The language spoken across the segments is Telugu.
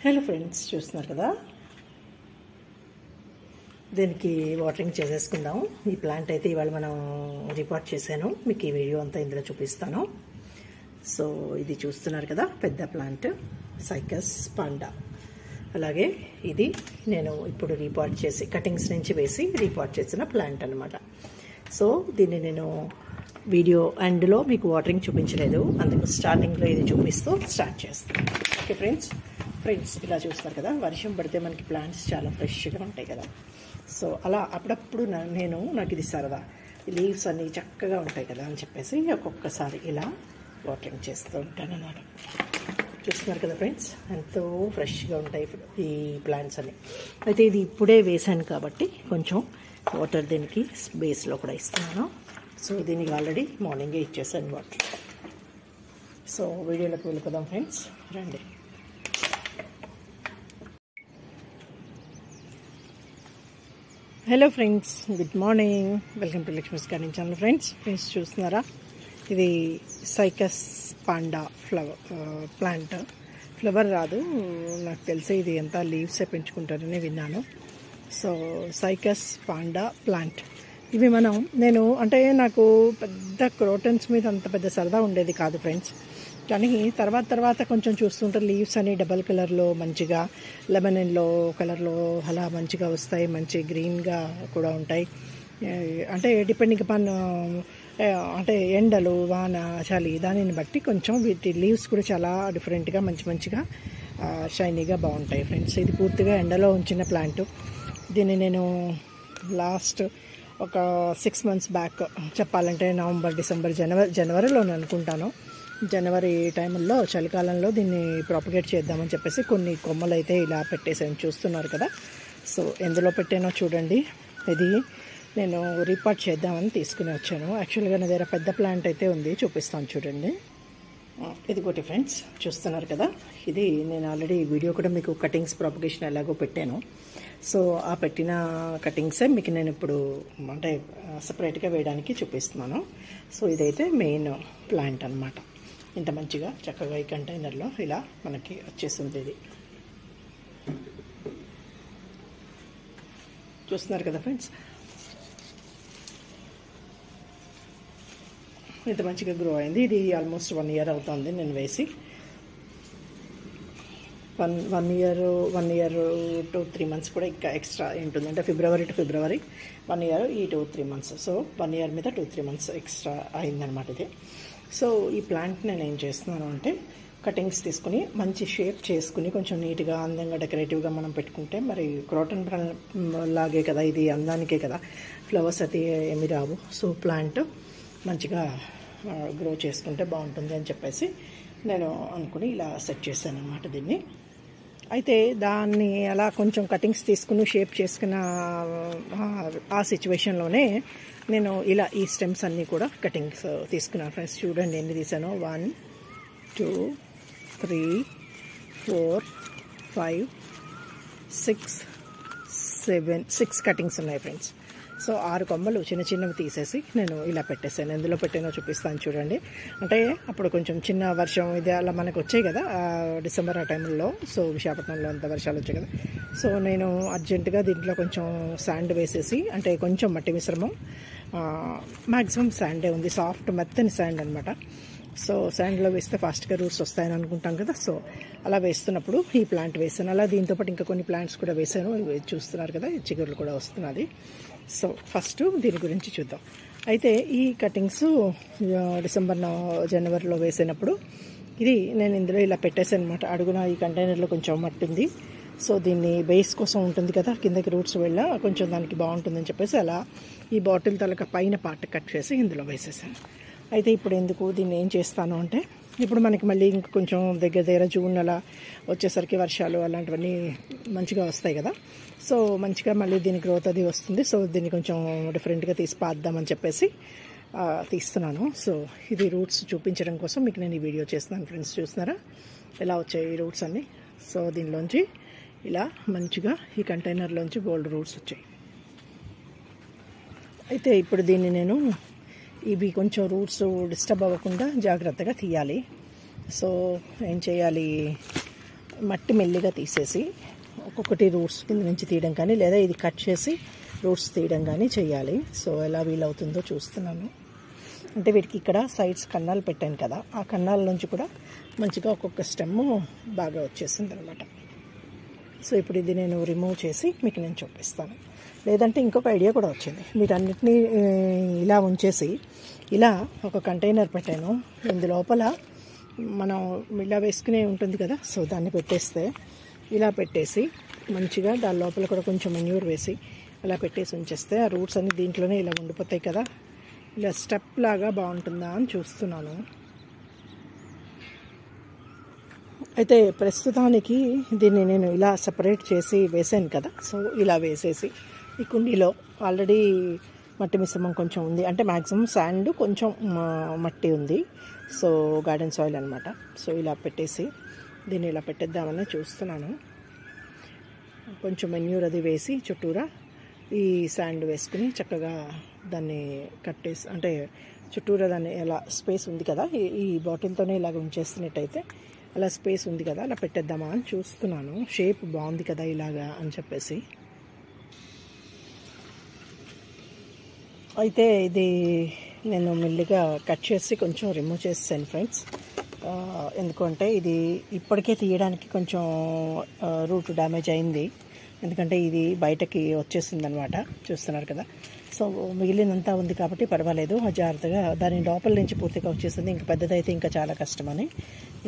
హలో ఫ్రెండ్స్, చూస్తున్నారు కదా, దీనికి వాటరింగ్ చేసేసుకుందాం. ఈ ప్లాంట్ అయితే ఇవాళ మనం రిపోర్ట్ చేశాను, మీకు ఈ వీడియో అంతా ఇందులో చూపిస్తాను. సో ఇది చూస్తున్నారు కదా, పెద్ద ప్లాంట్ సైకస్ పాండా. అలాగే ఇది నేను ఇప్పుడు రిపోర్ట్ చేసి కటింగ్స్ నుంచి వేసి రిపోర్ట్ చేసిన ప్లాంట్ అనమాట. సో దీన్ని నేను వీడియో ఎండ్లో మీకు వాటరింగ్ చూపించలేదు, అందుకు స్టార్టింగ్లో ఇది చూపిస్తూ స్టార్ట్ చేస్తాను. ఓకే ఫ్రెండ్స్, ఇలా చూస్తారు కదా, వర్షం పడితే మనకి ప్లాంట్స్ చాలా ఫ్రెష్గా ఉంటాయి కదా. సో అలా అప్పుడప్పుడు నాకు ఇది సరదా, లీవ్స్ అన్నీ చక్కగా ఉంటాయి కదా అని చెప్పేసి ఒక్కొక్కసారి ఇలా వాటరింగ్ చేస్తూ ఉంటాను అన్నమాట. చూస్తున్నారు కదా ఫ్రెండ్స్, ఎంతో ఫ్రెష్గా ఉంటాయి ఈ ప్లాంట్స్ అన్ని. అయితే ఇది ఇప్పుడే వేసాను కాబట్టి కొంచెం వాటర్ దీనికి బేస్లో కూడా ఇస్తున్నాను. సో దీనికి ఆల్రెడీ మార్నింగే ఇచ్చేసాను వాటర్. సో వీడియోలోకి వెళ్ళిపోదాం ఫ్రెండ్స్, రండి. Hello friends, good morning, welcome to Lakshmi's garden channel. Friends చూస్తున్నారా, ఇది సైకస్ పాండా ప్లాంట్. ఫ్లవర్ రాదు నాకు తెలిసి, ఇది ఎంత లీవ్సే పెంచుకుంటారని విన్నాను. సో సైకస్ పాండా ప్లాంట్ ఇవి నాకు పెద్ద క్రోటన్స్ మీద అంత పెద్ద సరదా ఉండేది కాదు ఫ్రెండ్స్. కానీ తర్వాత కొంచెం చూస్తుంటే లీవ్స్ అని డబల్ కలర్లో మంచిగా లెమన్ ఎల్లో కలర్లో అలా మంచిగా వస్తాయి, మంచి గ్రీన్గా కూడా ఉంటాయి. అంటే డిపెండింగ్ అపాన్ అంటే ఎండలు, వాన, చలి దానిని బట్టి కొంచెం వీటి లీవ్స్ కూడా చాలా డిఫరెంట్గా మంచిగా షైనీగా బాగుంటాయి ఫ్రెండ్స్. ఇది పూర్తిగా ఎండలో ఉంచిన ప్లాంట్. దీన్ని నేను లాస్ట్ ఒక 6 months బ్యాక్ చెప్పాలంటే నవంబర్, డిసెంబర్, జనవరిలో అనుకుంటాను. జనవరి టైంలో చలికాలంలో దీన్ని ప్రాపగేట్ చేద్దామని చెప్పేసి కొన్ని కొమ్మలు అయితే ఇలా పెట్టేసాను, చూస్తున్నారు కదా. సో ఎందులో పెట్టానో చూడండి. ఇది నేను రిపోర్ట్ చేద్దామని తీసుకుని వచ్చాను. యాక్చువల్గా నా దగ్గర పెద్ద ప్లాంట్ అయితే ఉంది, చూపిస్తాను చూడండి. ఇది ఒకటి ఫ్రెండ్స్, చూస్తున్నారు కదా. ఇది నేను ఆల్రెడీ వీడియో కూడా మీకు కటింగ్స్ ప్రాపగేషన్ ఎలాగో పెట్టాను. సో ఆ పెట్టిన కటింగ్సే మీకు నేను ఇప్పుడు అంటే సపరేట్గా వేయడానికి చూపిస్తున్నాను. సో ఇదైతే మెయిన్ ప్లాంట్ అనమాట. ఇంత మంచిగా చక్కగా ఈ కంటైనర్లో ఇలా మనకి వచ్చేస్తుంది. ఇది చూస్తున్నారు కదా ఫ్రెండ్స్, ఇంత మంచిగా గ్రో అయింది. ఇది ఆల్మోస్ట్ 1 year అవుతుంది నేను వేసి. 1 year to 3 months కూడా ఇంకా ఎక్స్ట్రా ఉంటుంది. అంటే ఫిబ్రవరి టు ఫిబ్రవరి 1 year, ఈ 2-3 months. సో 1 year మీద 2-3 months ఎక్స్ట్రా అయిందనమాట ఇది. సో ఈ ప్లాంట్ నేను ఏం చేస్తున్నాను అంటే కటింగ్స్ తీసుకుని మంచి షేప్ చేసుకుని కొంచెం నీట్గా అందంగా డెకరేటివ్గా మనం పెట్టుకుంటే, మరి క్రోటన్ లాగే కదా ఇది, అందానికే కదా, ఫ్లవర్స్ అయితే ఏమి రావు. సో ప్లాంట్ మంచిగా గ్రో చేసుకుంటే బాగుంటుంది అని చెప్పేసి నేను అనుకుని ఇలా సెట్ చేశాను అనమాట దీన్ని. అయితే దాన్ని అలా కొంచెం కటింగ్స్ తీసుకుని షేప్ చేసుకున్న ఆ సిచ్యువేషన్లోనే నేను ఇలా ఈ స్టెమ్స్ అన్నీ కూడా కటింగ్స్ తీసుకున్నాను ఫ్రెండ్స్. చూడండి ఎన్ని తీసాను, 1 2 3 4 5 6 7 6 కటింగ్స్ ఉన్నాయి ఫ్రెండ్స్. సో 6 కొమ్మలు చిన్నవి తీసేసి నేను ఇలా పెట్టేసాను. ఎందులో పెట్టానో చూపిస్తాను చూడండి. అంటే అప్పుడు కొంచెం చిన్న వర్షం ఇది అలా మనకు వచ్చాయి కదా డిసెంబర్ ఆ టైంలో. సో విశాఖపట్నంలో అంత వర్షాలు వచ్చాయి కదా. సో నేను అర్జెంటుగా దీంట్లో కొంచెం శాండ్ వేసేసి, అంటే కొంచెం మట్టి మిశ్రమం, మ్యాక్సిమం శాండే ఉంది, సాఫ్ట్ మెత్తని శాండ్ అనమాట. సో శాండ్లో వేస్తే ఫాస్ట్గా రూట్స్ వస్తాయని అనుకుంటాం కదా. సో అలా వేస్తున్నప్పుడు ఈ ప్లాంట్ వేసాను. అలా దీంతోపాటు ఇంకా కొన్ని ప్లాంట్స్ కూడా వేసాను, చూస్తున్నారు కదా, చిగురులు కూడా వస్తున్నది. సో ఫస్ట్ దీని గురించి చూద్దాం. అయితే ఈ కటింగ్స్ డిసెంబర్, జనవరిలో వేసినప్పుడు ఇది నేను ఇందులో ఇలా పెట్టేసాను అనమాట. అడుగున ఈ కంటైనర్లో కొంచెం మట్టి ఉంది. సో దీన్ని బేస్ కోసం ఉంటుంది కదా, కిందకి రూట్స్ వెళ్ళా కొంచెం దానికి బాగుంటుందని చెప్పేసి అలా ఈ బాటిల్ తలక పైన పార్ట్ కట్ చేసి ఇందులో వేసేసాను. అయితే ఇప్పుడు ఎందుకు దీన్ని ఏం చేస్తాను అంటే, ఇప్పుడు మనకి మళ్ళీ ఇంక కొంచెం దగ్గర జూన్ అలా వచ్చేసరికి వర్షాలు అలాంటివన్నీ మంచిగా వస్తాయి కదా. సో మంచిగా మళ్ళీ దీని గ్రోత్ అది వస్తుంది. సో దీన్ని కొంచెం డిఫరెంట్గా తీసి పాద్దామని చెప్పేసి తీస్తున్నాను. సో ఇది రూట్స్ చూపించడం కోసం మీకు నేను ఈ వీడియో చేస్తున్నాను ఫ్రెండ్స్. చూస్తున్నారా ఎలా వచ్చాయి ఈ రూట్స్ అన్నీ. సో దీనిలోంచి ఇలా మంచిగా ఈ కంటైనర్లోంచి గోల్డ్ రూట్స్ వచ్చాయి. అయితే ఇప్పుడు దీన్ని నేను ఇవి కొంచెం రూట్స్ డిస్టర్బ్ అవ్వకుండా జాగ్రత్తగా తీయాలి. సో ఏం చేయాలి, మట్టి మెల్లిగా తీసేసి ఒక్కొక్కటి రూట్స్ కింద నుంచి తీయడం కానీ లేదా ఇది కట్ చేసి రూట్స్ తీయడం కానీ చేయాలి. సో ఎలా వీలవుతుందో చూస్తున్నాను. అంటే వీటికి ఇక్కడ సైడ్స్ కన్నాలు పెట్టాను కదా, ఆ కన్నాల నుంచి కూడా మంచిగా ఒక్కొక్క స్టెమ్ బాగా వచ్చేసింది అనమాట. సో ఇప్పుడు ఇది నేను రిమూవ్ చేసి మీకు నేను చూపిస్తాను. లేదంటే ఇంకొక ఐడియా కూడా వచ్చింది. వీటన్నిటిని ఇలా ఉంచేసి ఇలా ఒక కంటైనర్ పెట్టాను. ఇందు లోపల మనం ఇలా వేసుకునే ఉంటుంది కదా, సో దాన్ని పెట్టేస్తే ఇలా పెట్టేసి మంచిగా దాని లోపల కూడా కొంచెం మెన్యూర్ వేసి అలా పెట్టేసి ఉంచేస్తే ఆ రూట్స్ అన్ని దీంట్లోనే ఇలా ఉండిపోతాయి కదా. ఇలా స్టెప్ లాగా బాగుంటుందా అని చూస్తున్నాను. అయితే ప్రస్తుతానికి దీన్ని నేను ఇలా సపరేట్ చేసి వేసాను కదా, సో ఇలా వేసేసి ఈ కుండీలో ఆల్రెడీ మట్టి మిశ్రమం కొంచెం ఉంది, అంటే మ్యాక్సిమం శాండ్ కొంచెం మట్టి ఉంది, సో గార్డెన్ సాయిల్ అనమాట. సో ఇలా పెట్టేసి దీన్ని ఇలా పెట్టేద్దామని చూస్తున్నాను. కొంచెం మెన్యూర్ అది వేసి చుట్టూరా ఈ శాండ్ వేసుకుని చక్కగా దాన్ని కట్టేసి, అంటే చుట్టూరా దాన్ని ఎలా స్పేస్ ఉంది కదా, ఈ బాటిల్తోనే ఇలాగ ఉంచేస్తున్నట్టయితే అలా స్పేస్ ఉంది కదా, అలా పెట్టేద్దామా అని చూస్తున్నాను. షేప్ బాగుంది కదా ఇలాగా అని చెప్పేసి. అయితే ఇది నేను మెల్లిగా కట్ చేసి కొంచెం రిమూవ్ చేసాను ఫ్రెండ్స్. ఎందుకంటే ఇది ఇప్పటికే తీయడానికి కొంచెం రూట్ డ్యామేజ్ అయింది, ఎందుకంటే ఇది బయటకి వచ్చేస్తుంది అనమాట, చూస్తున్నారు కదా. సో మిగిలినంతా ఉంది కాబట్టి పర్వాలేదు, జాగ్రత్తగా దాని లోపల నుంచి పూర్తిగా వచ్చేసింది. ఇంకా పెద్దదైతే ఇంకా చాలా కష్టమని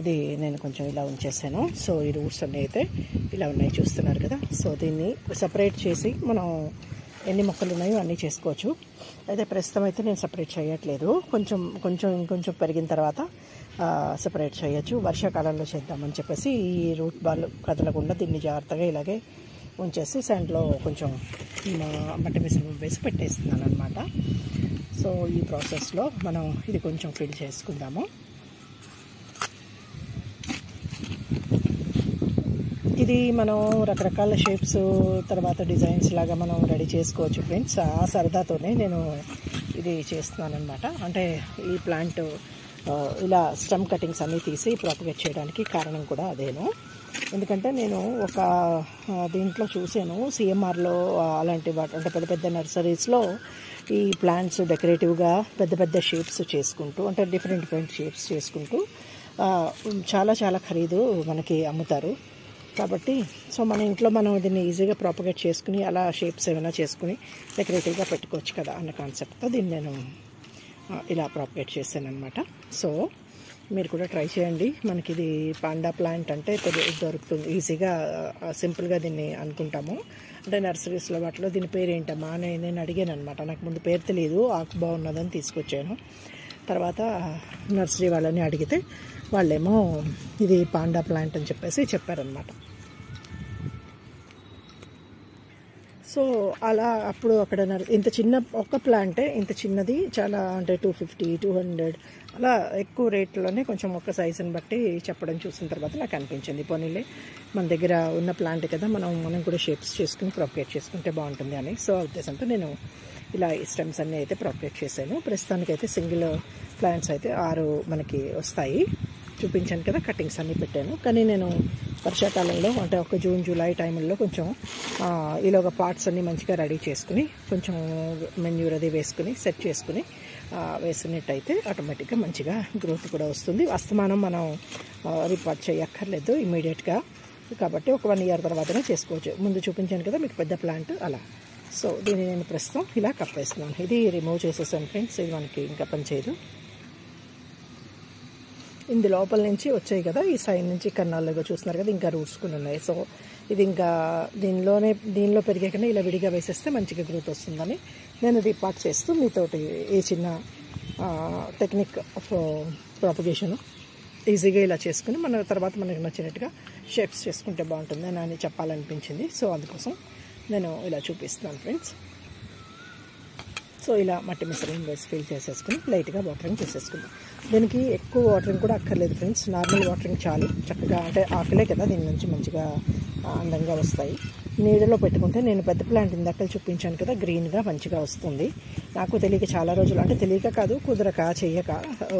ఇది నేను కొంచెం ఇలా ఉంచేసాను. సో ఈ రూట్స్ అన్నీ అయితే ఇలా ఉన్నాయి, చూస్తున్నారు కదా. సో దీన్ని సపరేట్ చేసి మనం ఎన్ని మొక్కలు ఉన్నాయో అన్నీ చేసుకోవచ్చు. అయితే ప్రస్తుతం అయితే నేను సపరేట్ చేయట్లేదు, ఇంకొంచెం పెరిగిన తర్వాత సపరేట్ చేయొచ్చు. వర్షాకాలంలో చేద్దామని చెప్పేసి ఈ రూట్ బాల్ కదలకుండా దీన్ని జాగ్రత్తగా ఇలాగే ఉంచేసి శాండ్లో కొంచెం మట్టి మిశ్రమం వేసి పెట్టేస్తున్నాను అనమాట. సో ఈ ప్రాసెస్లో మనం ఇది కొంచెం ఫిల్ చేసుకుందాము. ఇది మనం రకరకాల షేప్స్ తర్వాత డిజైన్స్ లాగా మనం రెడీ చేసుకోవచ్చు ఫ్రెండ్స్. ఆ సరదాతోనే నేను ఇది చేస్తున్నాను అనమాట. అంటే ఈ ప్లాంట్ ఇలా స్టెమ్ కటింగ్స్ అన్నీ తీసి ప్రాపగేట్ చేయడానికి కారణం కూడా అదేను. ఎందుకంటే నేను ఒక దీంట్లో చూసాను, సిఎంఆర్లో అలాంటి వాటి అంటే పెద్ద పెద్ద నర్సరీస్లో ఈ ప్లాంట్స్ డెకరేటివ్గా పెద్ద షేప్స్ చేసుకుంటూ, అంటే డిఫరెంట్ షేప్స్ చేసుకుంటూ చాలా చాలా ఖరీదు మనకి అమ్ముతారు. కాబట్టి సో మన ఇంట్లో మనం దీన్ని ఈజీగా ప్రాపగేట్ చేసుకుని అలా షేప్స్ ఏమైనా చేసుకుని డెకరేటివ్గా పెట్టుకోవచ్చు కదా అన్న కాన్సెప్ట్తో దీన్ని నేను ఇలా ప్రాపగేట్ చేశాను అనమాట. సో మీరు కూడా ట్రై చేయండి. మనకి ఇది పాండా ప్లాంట్ అంటే దొరుకుతుంది ఈజీగా, సింపుల్గా దీన్ని అనుకుంటాము. అంటే నర్సరీస్లో వాటిలో దీని పేరు ఏంటమ్మా అని నేను అడిగాను అనమాట. నాకు ముందు పేరు తెలియదు, ఆకు బాగున్నదని తీసుకొచ్చాను. తర్వాత నర్సరీ వాళ్ళని అడిగితే వాళ్ళేమో ఇది పాండా ప్లాంట్ అని చెప్పేసి చెప్పారనమాట. సో అలా అప్పుడు అక్కడ ఇంత చిన్న ఒక ప్లాంటే ఇంత చిన్నది చాలా, అంటే 250, 200 అలా ఎక్కువ రేట్లోనే కొంచెం ఒక సైజుని బట్టి చెప్పడం చూసిన తర్వాత నాకు అనిపించింది, పోనీలే మన దగ్గర ఉన్న ప్లాంట్ కదా, మనం కూడా షేప్స్ చేసుకుని ప్రాపగేట్ చేసుకుంటే బాగుంటుంది అని. సో ఆ ఉద్దేశంతో నేను ఇలా ఈ స్టెమ్స్ అన్నీ అయితే ప్రాపగేట్ చేశాను. ప్రస్తుతానికైతే సింగిల్ ప్లాంట్స్ అయితే 6 మనకి వస్తాయి. చూపించాను కదా, కటింగ్స్ అన్నీ పెట్టాను. కానీ నేను వర్షాకాలంలో అంటే ఒక జూన్ జూలై టైంలో కొంచెం ఈలోగా పార్ట్స్ అన్నీ మంచిగా రెడీ చేసుకుని కొంచెం మెన్యూర్ అది వేసుకుని సెట్ చేసుకుని వేసినట్టయితే ఆటోమేటిక్గా మంచిగా గ్రోత్ కూడా వస్తుంది. అస్తమానం మనం రిపార్ట్ చేయక్కర్లేదు ఇమీడియట్గా, కాబట్టి ఒక 1 ఇయర్ తర్వాతనే చేసుకోవచ్చు. ముందు చూపించాను కదా మీకు పెద్ద ప్లాంట్ అలా. సో దీన్ని నేను ప్రస్తుతం ఇలా కప్పేస్తున్నాను. ఇది రిమూవ్ చేసేసాను ఫ్రెండ్స్, ఇది మనకి ఇంకా పనిచేయదు. ఇందు లోపల నుంచి వచ్చాయి కదా, ఈ సైడ్ నుంచి కన్నాళ్ళగా చూస్తున్నారు కదా, ఇంకా రూట్స్ కూడా ఉన్నాయి. సో ఇది ఇంకా దీనిలో పెరిగాకనే ఇలా విడిగా వేసేస్తే మంచిగా గ్రోత్ వస్తుందని నేను రిపార్ట్ చేస్తూ మీతోటి ఈ చిన్న టెక్నిక్ ఆఫ్ ప్రాపగేషన్ ఈజీగా ఇలా చేసుకుని మన తర్వాత మనకు నచ్చినట్టుగా షేప్స్ చేసుకుంటే బాగుంటుంది అని చెప్పాలనిపించింది. సో అందుకోసం నేను ఇలా చూపిస్తున్నాను ఫ్రెండ్స్. సో ఇలా మట్టి మిశ్రమం వేసి ఫిల్ చేసేసుకుని లైట్గా వాటరింగ్ చేసేసుకుందాం. దీనికి ఎక్కువ వాటరింగ్ కూడా అక్కర్లేదు ఫ్రెండ్స్, నార్మల్ వాటరింగ్ చాలు. చక్కగా అంటే ఆకులే కదా, దీని నుంచి మంచిగా అందంగా వస్తాయి. నీడలో పెట్టుకుంటే నేను పెద్ద ప్లాంట్ ఇందాక చూపించాను కదా, గ్రీన్గా మంచిగా వస్తుంది. నాకు తెలియక చాలా రోజులు, అంటే తెలియక కాదు కుదరక చెయ్యక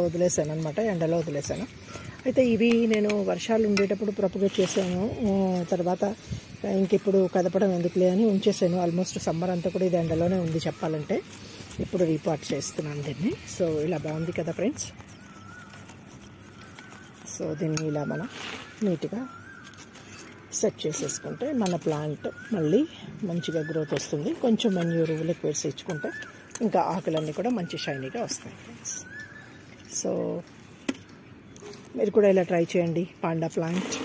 వదిలేసాను అనమాట, ఎండలో వదిలేసాను. అయితే ఇవి నేను వర్షాలు ఉండేటప్పుడు ప్రొపగేట్ చేశాను. తర్వాత ఇంకెప్పుడు కదపడం ఎందుకులే అని ఉంచేసాను. ఆల్మోస్ట్ సమ్మర్ అంతా కూడా ఇది ఎండలోనే ఉంది చెప్పాలంటే. ఇప్పుడు రీపాట్ చేస్తున్నాను దీన్ని. సో ఇలా బాగుంది కదా ఫ్రెండ్స్. సో దీన్ని ఇలా మనం నీట్గా సెట్ చేసేసుకుంటే మన ప్లాంట్ మళ్ళీ మంచిగా గ్రోత్ వస్తుంది. కొంచెం మెన్యూర్ లిక్విడ్స్ ఇచ్చుకుంటే ఇంకా ఆకులన్నీ కూడా మంచి షైనీగా వస్తాయి ఫ్రెండ్స్. సో మీరు కూడా ఇలా ట్రై చేయండి. పాండా ప్లాంట్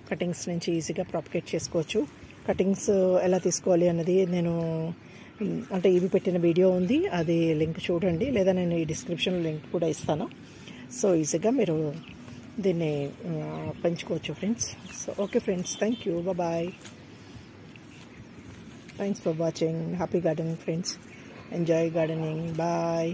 కటింగ్స్ నుంచి ఈజీగా ప్రాపగేట్ చేసుకోవచ్చు. కటింగ్స్ ఎలా తీసుకోవాలి అన్నది నేను అంటే ఇవి పెట్టిన వీడియో ఉంది, అది లింక్ చూడండి, లేదా నేను ఈ డిస్క్రిప్షన్లో లింక్ కూడా ఇస్తాను. సో ఈజీగా మీరు దీన్ని పెంచుకోవచ్చు friends. So okay friends, thank you, bye. Thanks for watching. Happy gardening friends. Enjoy gardening. Bye.